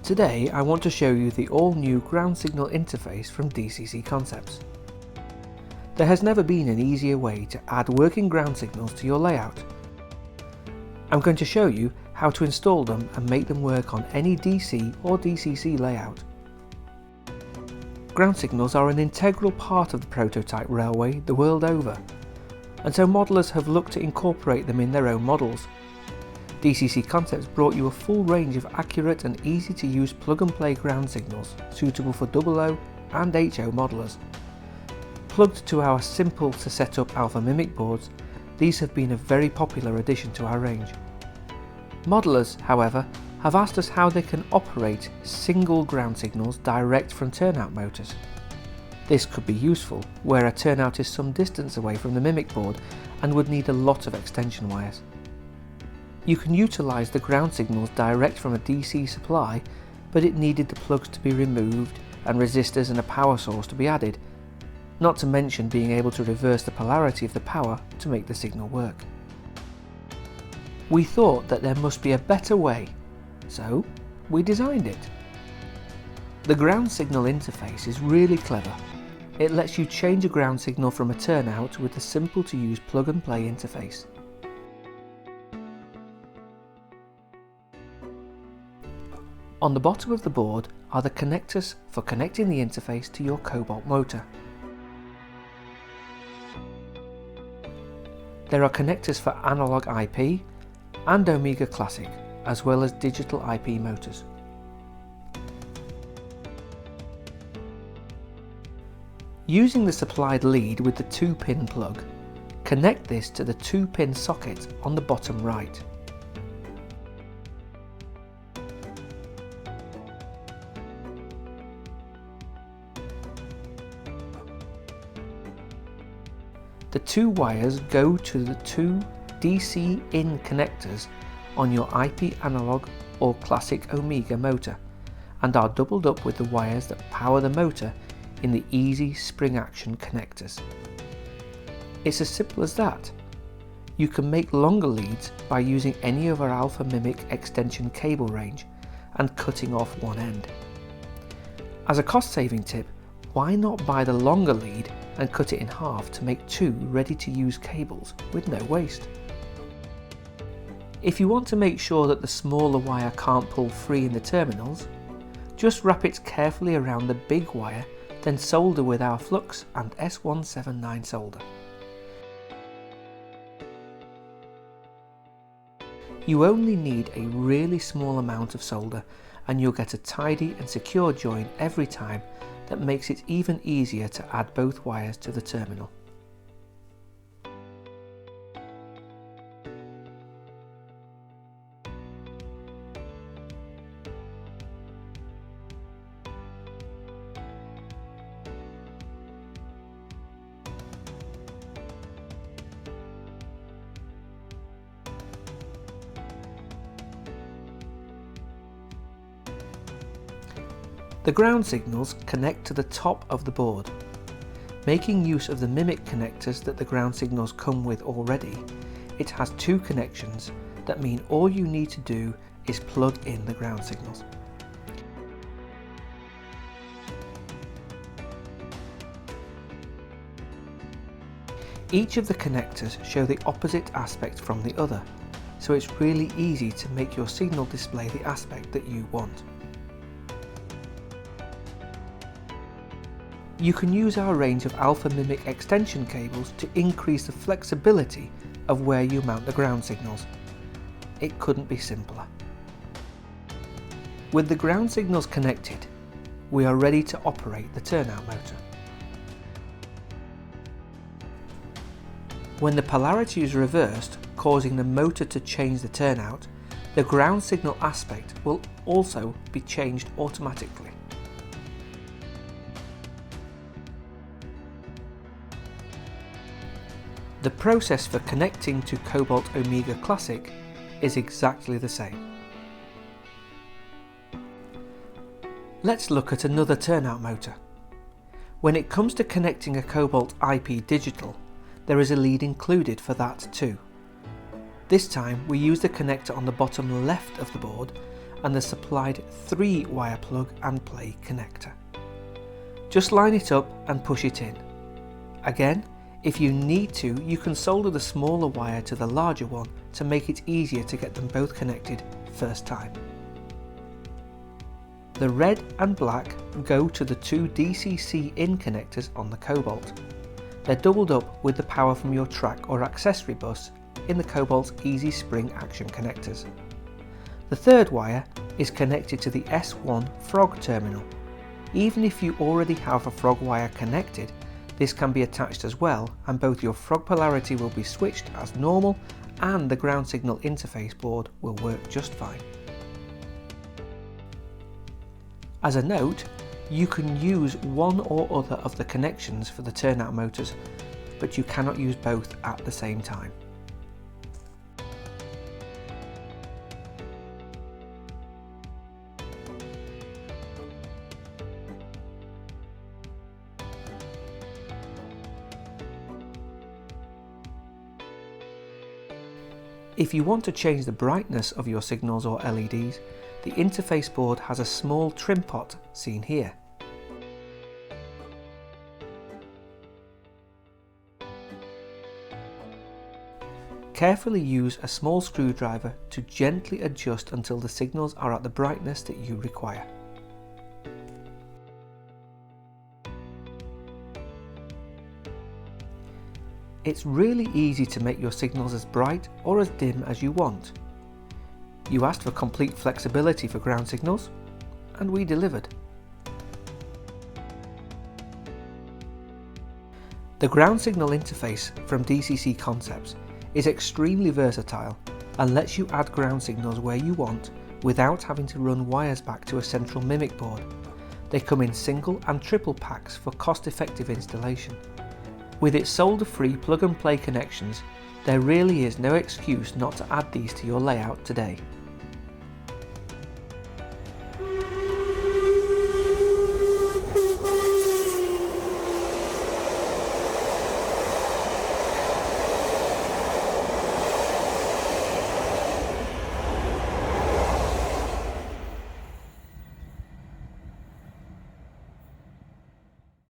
Today I want to show you the all-new ground signal interface from DCCconcepts. There has never been an easier way to add working ground signals to your layout. I'm going to show you how to install them and make them work on any DC or DCC layout. Ground signals are an integral part of the prototype railway the world over, and so modelers have looked to incorporate them in their own models. DCCconcepts brought you a full range of accurate and easy to use plug-and-play ground signals suitable for OO and HO modelers. Plugged to our simple to set up Alpha Mimic boards, these have been a very popular addition to our range. Modelers, however, have asked us how they can operate single ground signals direct from turnout motors. This could be useful where a turnout is some distance away from the Mimic board and would need a lot of extension wires. You can utilise the ground signals direct from a DC supply, but it needed the plugs to be removed and resistors and a power source to be added, not to mention being able to reverse the polarity of the power to make the signal work. We thought that there must be a better way, so we designed it. The ground signal interface is really clever. It lets you change a ground signal from a turnout with a simple to use plug and play interface. On the bottom of the board are the connectors for connecting the interface to your Cobalt motor. There are connectors for analog IP and Omega Classic, as well as digital IP motors. Using the supplied lead with the 2-pin plug, connect this to the 2-pin socket on the bottom right. The two wires go to the two DC in connectors on your IP analog or classic Omega motor and are doubled up with the wires that power the motor in the easy spring action connectors. It's as simple as that. You can make longer leads by using any of our Alpha Mimic extension cable range and cutting off one end. As a cost saving tip, why not buy the longer lead and cut it in half to make two ready-to-use cables with no waste? If you want to make sure that the smaller wire can't pull free in the terminals, just wrap it carefully around the big wire, then solder with our flux and S179 solder. You only need a really small amount of solder and you'll get a tidy and secure join every time that makes it even easier to add both wires to the terminal. The ground signals connect to the top of the board. Making use of the Mimic connectors that the ground signals come with already, it has two connections that mean all you need to do is plug in the ground signals. Each of the connectors show the opposite aspect from the other, so it's really easy to make your signal display the aspect that you want. You can use our range of Alpha Mimic extension cables to increase the flexibility of where you mount the ground signals. It couldn't be simpler. With the ground signals connected, we are ready to operate the turnout motor. When the polarity is reversed, causing the motor to change the turnout, the ground signal aspect will also be changed automatically. The process for connecting to Cobalt Omega Classic is exactly the same. Let's look at another turnout motor. When it comes to connecting a Cobalt IP Digital, there is a lead included for that too. This time we use the connector on the bottom left of the board and the supplied 3-wire plug and play connector. Just line it up and push it in. Again, if you need to, you can solder the smaller wire to the larger one to make it easier to get them both connected first time. The red and black go to the 2 DCC in connectors on the Cobalt. They're doubled up with the power from your track or accessory bus in the Cobalt's Easy Spring Action connectors. The third wire is connected to the S1 Frog terminal. Even if you already have a Frog wire connected, this can be attached as well, and both your Frog polarity will be switched as normal and the ground signal interface board will work just fine. As a note, you can use one or other of the connections for the turnout motors, but you cannot use both at the same time. If you want to change the brightness of your signals or LEDs, the interface board has a small trim pot seen here. Carefully use a small screwdriver to gently adjust until the signals are at the brightness that you require. It's really easy to make your signals as bright or as dim as you want. You asked for complete flexibility for ground signals, and we delivered. The ground signal interface from DCCconcepts is extremely versatile and lets you add ground signals where you want without having to run wires back to a central Mimic board. They come in single and triple packs for cost-effective installation. With its solder-free plug-and-play connections, there really is no excuse not to add these to your layout today.